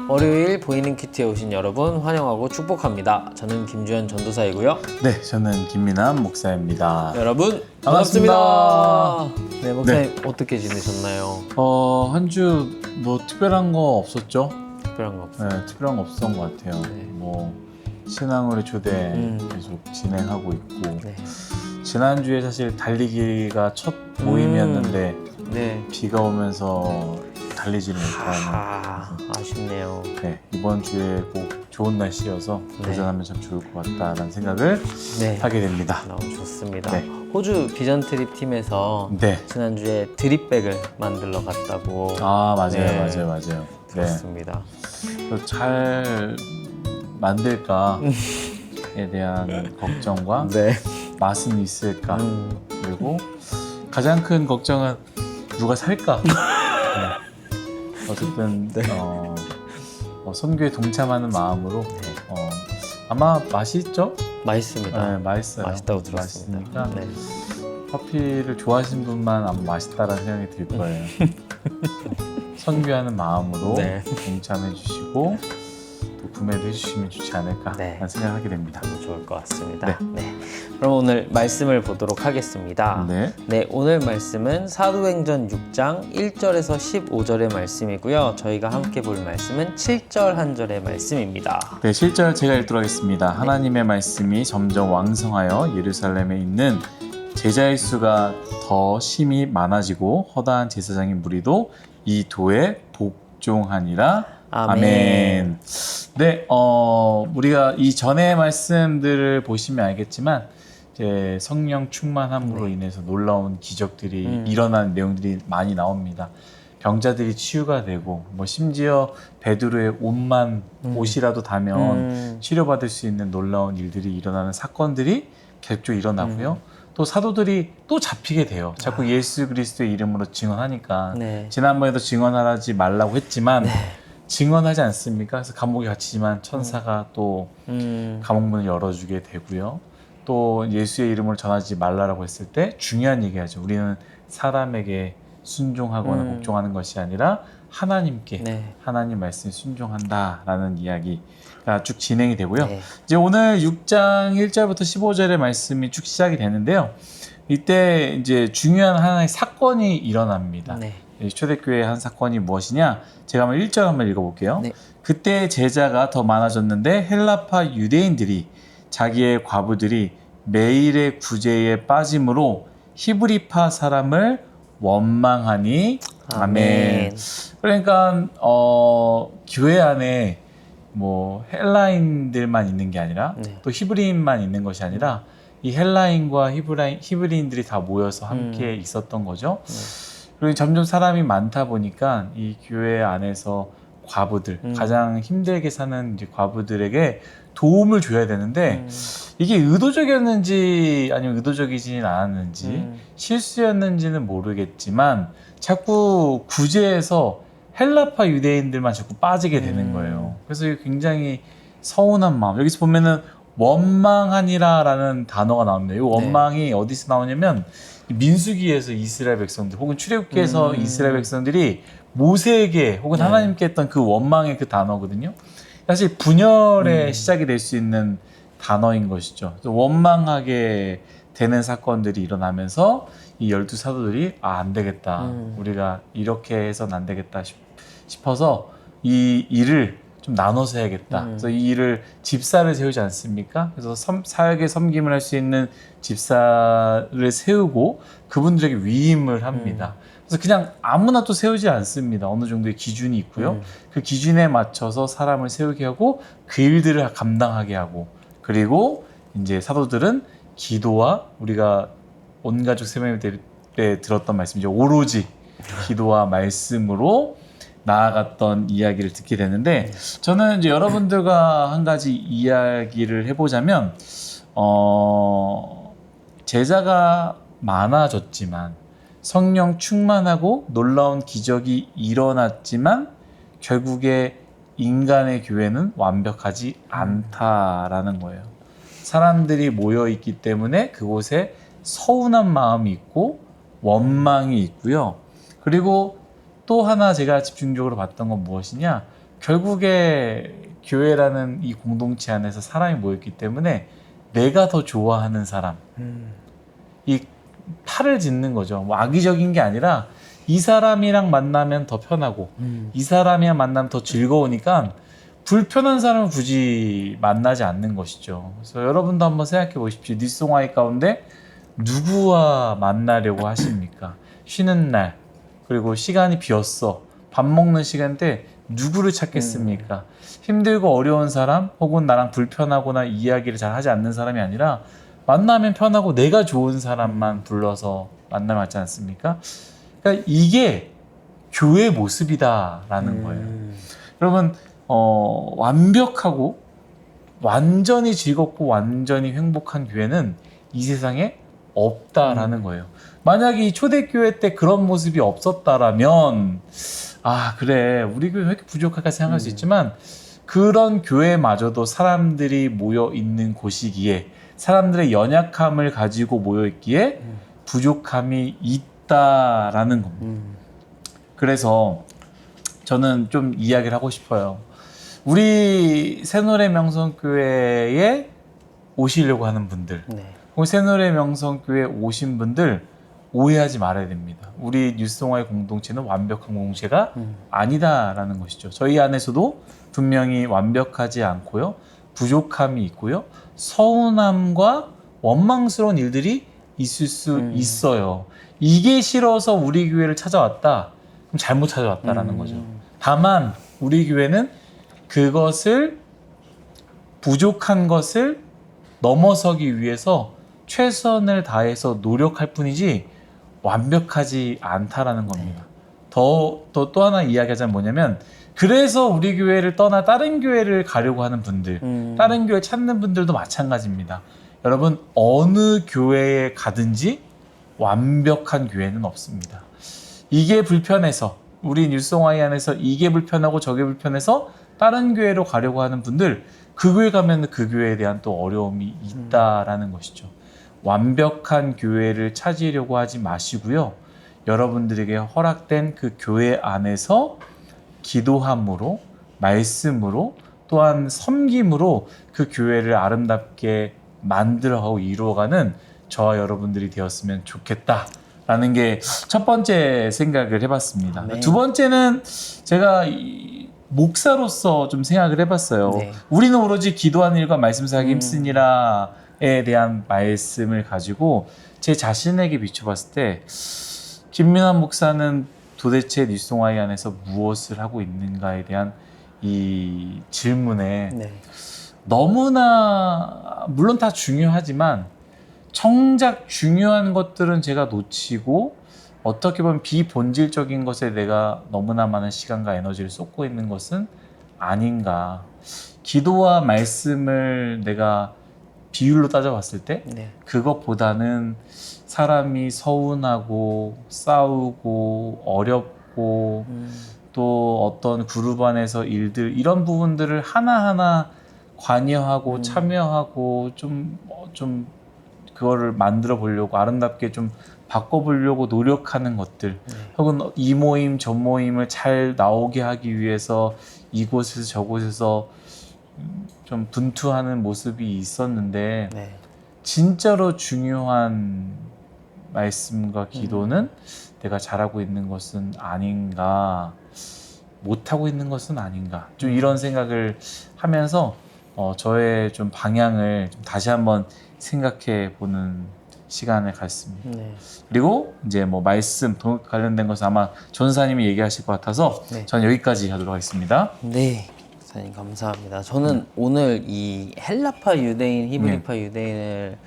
월요일 보이는 큐티에 오신 여러분 환영하고 축복합니다. 저는 김주현 전도사이고요. 네, 저는 김민환 목사입니다. 여러분 반갑습니다. 네, 목사님 어떻게 지내셨나요? 한 주 뭐 특별한 거 없었죠? 특별한 거 없어요? 네, 특별한 거 없었던 것 같아요. 네. 뭐 신앙으로 초대 계속 진행하고 있고 네. 지난주에 사실 달리기가 첫 모임이었는데 네. 비가 오면서 달리지를 못하는 아쉽네요. 네, 이번 주에 꼭 좋은 날씨여서 네. 도전하면 참 좋을 것 같다라는 생각을 네. 하게 됩니다. 너무 좋습니다. 네. 호주 비전 트립 팀에서 네. 지난주에 드립백을 만들러 갔다고. 아, 맞아요. 네. 맞아요. 네. 그렇습니다. 잘 만들까에 대한 걱정과 네. 맛은 있을까 그리고 가장 큰 걱정은 누가 살까. 네. 어쨌든 선교에 동참하는 마음으로 아마 맛있죠? 맛있습니다. 네, 맛있어요. 맛있다고 들었습니다. 맛있으니까 네. 커피를 좋아하시는 분만 아마 맛있다라는 생각이 들 거예요. 선교하는 마음으로 네. 동참해 주시고 또 구매도 해주시면 좋지 않을까 네. 라는 생각하게 됩니다. 너무 좋을 것 같습니다. 네. 네. 그럼 오늘 말씀을 보도록 하겠습니다. 네. 네, 오늘 말씀은 사도행전 6장 1절에서 15절의 말씀이고요. 저희가 함께 볼 말씀은 7절 한 절의 말씀입니다. 네, 7절 제가 읽도록 하겠습니다. 하나님의 말씀이 점점 왕성하여 예루살렘에 있는 제자의 수가 더 심히 많아지고 허다한 제사장의 무리도 이 도에 복종하니라. 아멘. 네, 우리가 이 전의 말씀들을 보시면 알겠지만 이제 성령 충만함으로 인해서 놀라운 기적들이 일어난 내용들이 많이 나옵니다. 병자들이 치유가 되고 뭐 심지어 베드로의 옷이라도 닿으면 치료받을 수 있는 놀라운 일들이 일어나는 사건들이 계속 일어나고요. 또 사도들이 또 잡히게 돼요. 자꾸 예수 그리스도의 이름으로 증언하니까. 네. 지난번에도 증언하지 말라고 했지만 네. 증언하지 않습니까? 그래서 감옥에 갇히지만 천사가 또 감옥문을 열어주게 되고요. 또 예수의 이름을 전하지 말라고 했을 때 중요한 얘기하죠. 우리는 사람에게 순종하거나 복종하는 것이 아니라 하나님께 네. 하나님 말씀에 순종한다라는 이야기가 쭉 진행이 되고요. 네. 이제 오늘 6장 1절부터 15절의 말씀이 쭉 시작이 되는데요. 이때 이제 중요한 하나의 사건이 일어납니다. 네. 초대교회의 한 사건이 무엇이냐? 제가 한번 1절 한번 읽어볼게요. 네. 그때 제자가 더 많아졌는데 헬라파 유대인들이 자기의 과부들이 매일의 구제에 빠짐으로 히브리파 사람을 원망하니 아멘. 그러니까 교회 안에 뭐 헬라인들만 있는 게 아니라 또 히브리인만 있는 것이 아니라 이 헬라인과 히브리인들이 다 모여서 함께 있었던 거죠. 그리고 점점 사람이 많다 보니까 이 교회 안에서 과부들, 가장 힘들게 사는 이제 과부들에게 도움을 줘야 되는데 이게 의도적이었는지 아니면 의도적이지는 않았는지 실수였는지는 모르겠지만 자꾸 구제해서 헬라파 유대인들만 자꾸 빠지게 되는 거예요. 그래서 굉장히 서운한 마음. 여기서 보면은 원망하니라라는 단어가 나옵니다. 이 원망이 어디서 나오냐면 민수기에서 이스라엘 백성들 혹은 출애굽기에서 이스라엘 백성들이 모세에게 혹은 하나님께 했던 그 원망의 그 단어거든요. 사실 분열의 시작이 될 수 있는 단어인 것이죠. 원망하게 되는 사건들이 일어나면서 이 12사도들이 안 되겠다. 우리가 이렇게 해서는 안 되겠다 싶어서 이 일을 좀 나눠서 해야겠다. 그래서 이 일을 집사를 세우지 않습니까? 그래서 사역에 섬김을 할 수 있는 집사를 세우고 그분들에게 위임을 합니다. 그래서 그냥 아무나 또 세우지 않습니다. 어느 정도의 기준이 있고요. 그 기준에 맞춰서 사람을 세우게 하고 그 일들을 감당하게 하고 그리고 이제 사도들은 기도와 우리가 온가족 세명일 때 들었던 말씀이죠. 오로지 기도와 말씀으로 나아갔던 이야기를 듣게 되는데 저는 이제 여러분들과 한 가지 이야기를 해보자면 제자가 많아졌지만 성령 충만하고 놀라운 기적이 일어났지만 결국에 인간의 교회는 완벽하지 않다라는 거예요. 사람들이 모여 있기 때문에 그곳에 서운한 마음이 있고 원망이 있고요. 그리고 또 하나 제가 집중적으로 봤던 건 무엇이냐? 결국에 교회라는 이 공동체 안에서 사람이 모였기 때문에 내가 더 좋아하는 사람, 이 탈을 짓는 거죠. 뭐 악의적인 게 아니라 이 사람이랑 만나면 더 편하고 이 사람이랑 만나면 더 즐거우니까 불편한 사람을 굳이 만나지 않는 것이죠. 그래서 여러분도 한번 생각해 보십시오. 뉴송아이 가운데 누구와 만나려고 하십니까? 쉬는 날, 그리고 시간이 비었어. 밥 먹는 시간대 누구를 찾겠습니까? 힘들고 어려운 사람, 혹은 나랑 불편하거나 이야기를 잘 하지 않는 사람이 아니라 만나면 편하고 내가 좋은 사람만 불러서 만나면 맞지 않습니까? 그러니까 이게 교회 모습이다라는 거예요. 여러분, 완벽하고 완전히 즐겁고 완전히 행복한 교회는 이 세상에 없다라는 거예요. 만약에 이 초대교회 때 그런 모습이 없었다라면 아 그래 우리 교회 왜 이렇게 부족할까 생각할 수 있지만 그런 교회마저도 사람들이 모여 있는 곳이기에 사람들의 연약함을 가지고 모여 있기에 부족함이 있다라는 겁니다. 그래서 저는 좀 이야기를 하고 싶어요. 우리 새노래 명성교회에 오시려고 하는 분들, 네. 새노래 명성교회에 오신 분들 오해하지 말아야 됩니다. 우리 뉴스송아의 공동체는 완벽한 공동체가 아니다라는 것이죠. 저희 안에서도 분명히 완벽하지 않고요. 부족함이 있고요. 서운함과 원망스러운 일들이 있을 수 있어요. 이게 싫어서 우리 교회를 찾아왔다. 그럼 잘못 찾아왔다라는 거죠. 다만 우리 교회는 그것을 부족한 것을 넘어서기 위해서 최선을 다해서 노력할 뿐이지 완벽하지 않다라는 겁니다. 또 하나 이야기하자면 뭐냐면 그래서 우리 교회를 떠나 다른 교회를 가려고 하는 분들, 다른 교회 찾는 분들도 마찬가지입니다. 여러분 어느 교회에 가든지 완벽한 교회는 없습니다. 이게 불편해서 우리 뉴송아이 안에서 이게 불편하고 저게 불편해서 다른 교회로 가려고 하는 분들 그 교회 가면 그 교회에 대한 또 어려움이 있다라는 것이죠. 완벽한 교회를 찾으려고 하지 마시고요. 여러분들에게 허락된 그 교회 안에서 기도함으로 말씀으로 또한 섬김으로 그 교회를 아름답게 만들어가고 이루어가는 저와 여러분들이 되었으면 좋겠다라는 게 첫 번째 생각을 해봤습니다. 네. 두 번째는 제가 목사로서 좀 생각을 해봤어요. 네. 우리는 오로지 기도하는 일과 말씀 사기 힘쓰니라에 대한 말씀을 가지고 제 자신에게 비춰봤을 때 김민환 목사는 도대체 뉴송아이 안에서 무엇을 하고 있는가에 대한 이 질문에 네. 너무나 물론 다 중요하지만 정작 중요한 것들은 제가 놓치고 어떻게 보면 비본질적인 것에 내가 너무나 많은 시간과 에너지를 쏟고 있는 것은 아닌가. 기도와 말씀을 내가 비율로 따져봤을 때 네. 그것보다는 사람이 서운하고 싸우고 어렵고 또 어떤 그룹 안에서 일들 이런 부분들을 하나하나 관여하고 참여하고 좀 그거를 만들어 보려고 아름답게 좀 바꿔보려고 노력하는 것들 혹은 이 모임 저 모임을 잘 나오게 하기 위해서 이곳에서 저곳에서 좀 분투하는 모습이 있었는데 네. 진짜로 중요한 말씀과 기도는 내가 잘하고 있는 것은 아닌가 못하고 있는 것은 아닌가 좀 이런 생각을 하면서 저의 좀 방향을 좀 다시 한번 생각해 보는 시간을 갖습니다. 네. 그리고 이제 뭐 말씀 관련된 것은 아마 전사님이 얘기하실 것 같아서 네. 저는 여기까지 하도록 하겠습니다. 네, 목사님 감사합니다. 저는 오늘 이 헬라파 유대인, 히브리파 유대인을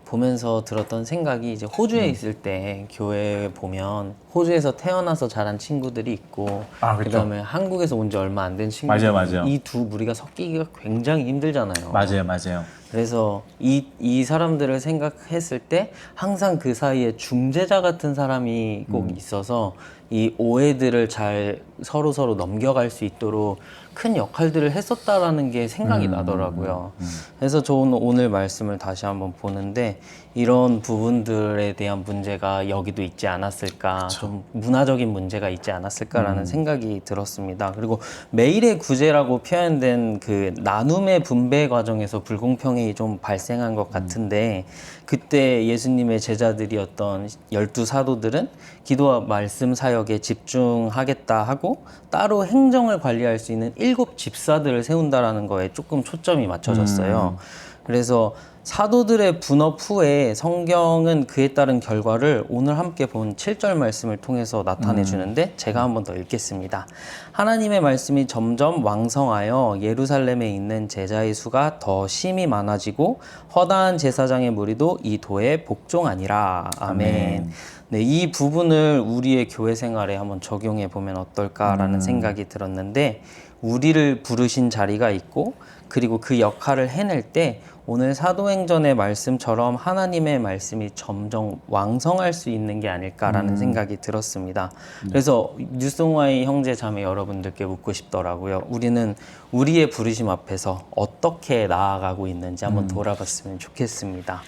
보면서 들었던 생각이 이제 호주에 있을 때 교회에 보면 호주에서 태어나서 자란 친구들이 있고 그렇죠. 그다음에 한국에서 온 지 얼마 안 된 친구들 맞아요. 이 두 무리가 섞이기가 굉장히 힘들잖아요. 맞아요. 그래서 이 사람들을 생각했을 때 항상 그 사이에 중재자 같은 사람이 꼭 있어서 이 오해들을 잘 서로 넘겨갈 수 있도록 큰 역할들을 했었다라는 게 생각이 나더라고요. 그래서 저는 오늘 말씀을 다시 한번 보는데 이런 부분들에 대한 문제가 여기도 있지 않았을까, 좀 문화적인 문제가 있지 않았을까라는 생각이 들었습니다. 그리고 매일의 구제라고 표현된 그 나눔의 분배 과정에서 불공평이 좀 발생한 것 같은데 그때 예수님의 제자들이었던 12사도들은 기도와 말씀 사역에 집중하겠다 하고 따로 행정을 관리할 수 있는 7 집사들을 세운다라는 거에 조금 초점이 맞춰졌어요. 그래서 사도들의 분업 후에 성경은 그에 따른 결과를 오늘 함께 본 7절 말씀을 통해서 나타내 주는데 제가 한 번 더 읽겠습니다. 하나님의 말씀이 점점 왕성하여 예루살렘에 있는 제자의 수가 더 심히 많아지고 허다한 제사장의 무리도 이 도에 복종하니라. 아멘. 네, 이 부분을 우리의 교회 생활에 한번 적용해 보면 어떨까라는 생각이 들었는데 우리를 부르신 자리가 있고 그리고 그 역할을 해낼 때 오늘 사도행전의 말씀처럼 하나님의 말씀이 점점 왕성할 수 있는 게 아닐까라는 생각이 들었습니다. 그래서 뉴송와의 형제 자매 여러분들께 묻고 싶더라고요. 우리는 우리의 부르심 앞에서 어떻게 나아가고 있는지 한번 돌아봤으면 좋겠습니다.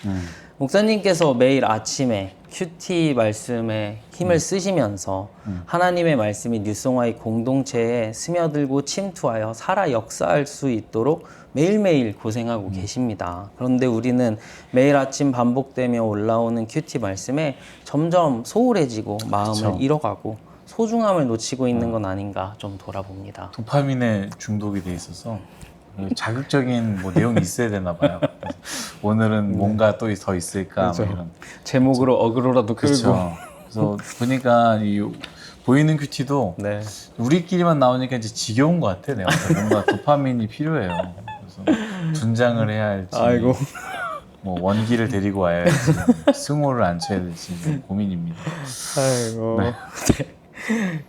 목사님께서 매일 아침에 큐티 말씀에 힘을 쓰시면서 하나님의 말씀이 뉴송와의 공동체에 스며들고 침투하여 살아 역사할 수 있도록 매일매일 고생하고 계십니다. 그런데 우리는 매일 아침 반복되며 올라오는 큐티 말씀에 점점 소홀해지고 마음을 잃어가고 소중함을 놓치고 있는 건 아닌가 좀 돌아봅니다. 도파민에 중독이 돼 있어서 자극적인 뭐 내용이 있어야 되나 봐요. 오늘은 뭔가 또 더 있을까 뭐 이런 제목으로 어그로라도 끌고. 그래서 보니까 이 보이는 큐티도 네. 우리끼리만 나오니까 이제 지겨운 것 같아. 내가 뭔가 도파민이 필요해요. 그래서 분장을 해야 할지, 아이고. 뭐 원기를 데리고 와야 할지, 승호를 앉혀야 될지 좀 고민입니다. 아이고. 네.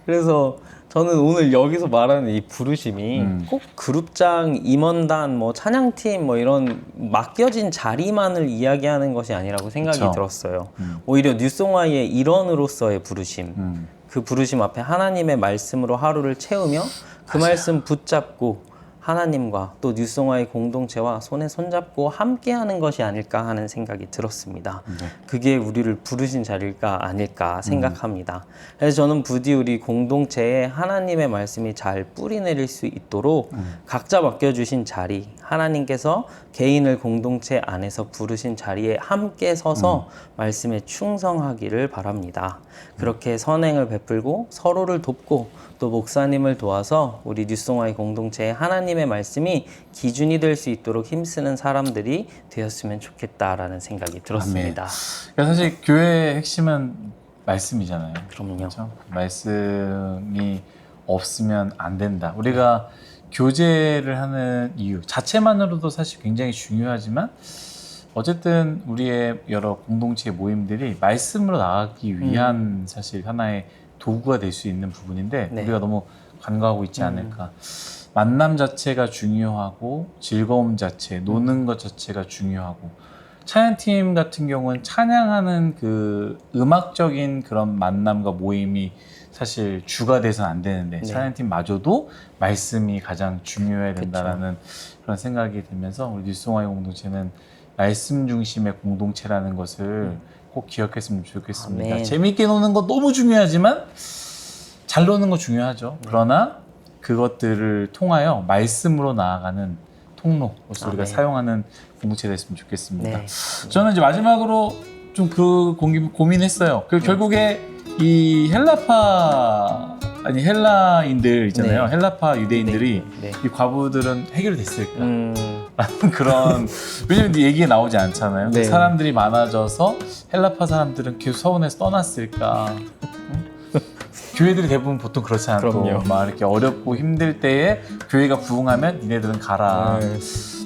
그래서 저는 오늘 여기서 말하는 이 부르심이 꼭 그룹장, 임원단, 뭐 찬양팀 뭐 이런 맡겨진 자리만을 이야기하는 것이 아니라고 생각이 그쵸. 들었어요. 오히려 뉴송와의 일원으로서의 부르심, 그 부르심 앞에 하나님의 말씀으로 하루를 채우며 그 말씀 붙잡고 하나님과 또 뉴송와의 공동체와 손에 손잡고 함께하는 것이 아닐까 하는 생각이 들었습니다. 그게 우리를 부르신 자리가 아닐까 생각합니다. 그래서 저는 부디 우리 공동체에 하나님의 말씀이 잘 뿌리내릴 수 있도록 각자 맡겨주신 자리, 하나님께서 개인을 공동체 안에서 부르신 자리에 함께 서서 말씀에 충성하기를 바랍니다. 그렇게 선행을 베풀고 서로를 돕고 또 목사님을 도와서 우리 뉴송와의 공동체에 하나님의 말씀이 기준이 될 수 있도록 힘쓰는 사람들이 되었으면 좋겠다라는 생각이 들었습니다. 그러니까 사실 교회의 핵심은 말씀이잖아요. 그럼요. 그렇죠? 말씀이 없으면 안 된다. 우리가 교제를 하는 이유 자체만으로도 사실 굉장히 중요하지만 어쨌든 우리의 여러 공동체 모임들이 말씀으로 나가기 위한 사실 하나의 도구가 될 수 있는 부분인데 네. 우리가 너무 간과하고 있지 않을까. 만남 자체가 중요하고 즐거움 자체, 노는 것 자체가 중요하고 찬양팀 같은 경우는 찬양하는 그 음악적인 그런 만남과 모임이 사실 주가 돼서는 안 되는데 네. 찬양팀마저도 말씀이 가장 중요해야 된다라는 그런 생각이 들면서 우리 뉴송와의 공동체는 말씀 중심의 공동체라는 것을 꼭 기억했으면 좋겠습니다. 아멘. 재미있게 노는 거 너무 중요하지만 잘 노는 거 중요하죠. 그러나 그것들을 통하여 말씀으로 나아가는 통로로서 우리가 아멘. 사용하는 공동체가 됐으면 좋겠습니다. 네. 저는 이제 마지막으로 좀 그 고민했어요. 결국에 이 헬라인들 있잖아요. 네. 헬라파 유대인들이 네. 이 과부들은 해결됐을까? 라는 그런 왜냐면 얘기가 나오지 않잖아요. 네. 사람들이 많아져서 헬라파 사람들은 계속 서원에서 떠났을까? 교회들이 대부분 보통 그렇지 않고 그럼요. 막 이렇게 어렵고 힘들 때에 교회가 부흥하면 니네들은 가라.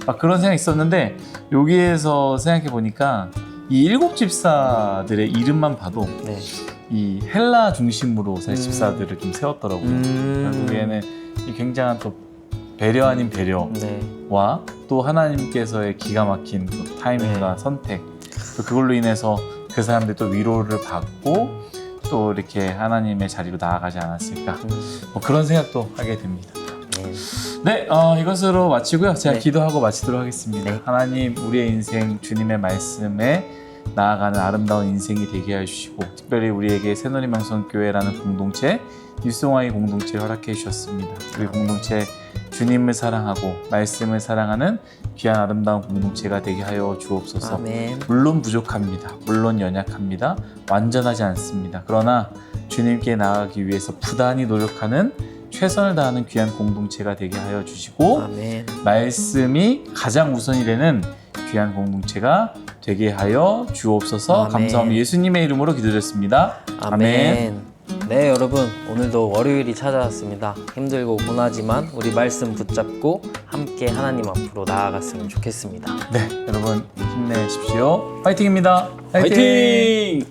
막 그런 생각이 있었는데 여기에서 생각해 보니까 이 7 집사들의 이름만 봐도 네. 이 헬라 중심으로 사실 집사들을 좀 세웠더라고요. 결국에는 이 굉장한 또 배려 아닌 배려와 네. 또 하나님께서의 기가 막힌 또 타이밍과 네. 선택, 또 그걸로 인해서 그 사람들이 또 위로를 받고 또 이렇게 하나님의 자리로 나아가지 않았을까, 뭐 그런 생각도 하게 됩니다. 네, 이것으로 마치고요. 제가 네. 기도하고 마치도록 하겠습니다. 네. 하나님, 우리의 인생 주님의 말씀에 나아가는 아름다운 인생이 되게 해주시고, 특별히 우리에게 새누리명성교회라는 공동체, 뉴스와의 공동체를 허락해 주셨습니다. 우리 공동체 주님을 사랑하고 말씀을 사랑하는 귀한 아름다운 공동체가 되게 하여 주옵소서. 아멘. 물론 부족합니다. 물론 연약합니다. 완전하지 않습니다. 그러나 주님께 나아가기 위해서 부단히 노력하는, 최선을 다하는 귀한 공동체가 되게 하여 주시고, 아멘. 말씀이 가장 우선이 되는 귀한 공동체가 되게 하여 주옵소서. 아멘. 감사합니다. 예수님의 이름으로 기도드렸습니다. 아멘. 네, 여러분, 오늘도 월요일이 찾아왔습니다. 힘들고 고나지만 우리 말씀 붙잡고 함께 하나님 앞으로 나아갔으면 좋겠습니다. 네, 여러분 힘내십시오. 파이팅입니다. 화이팅!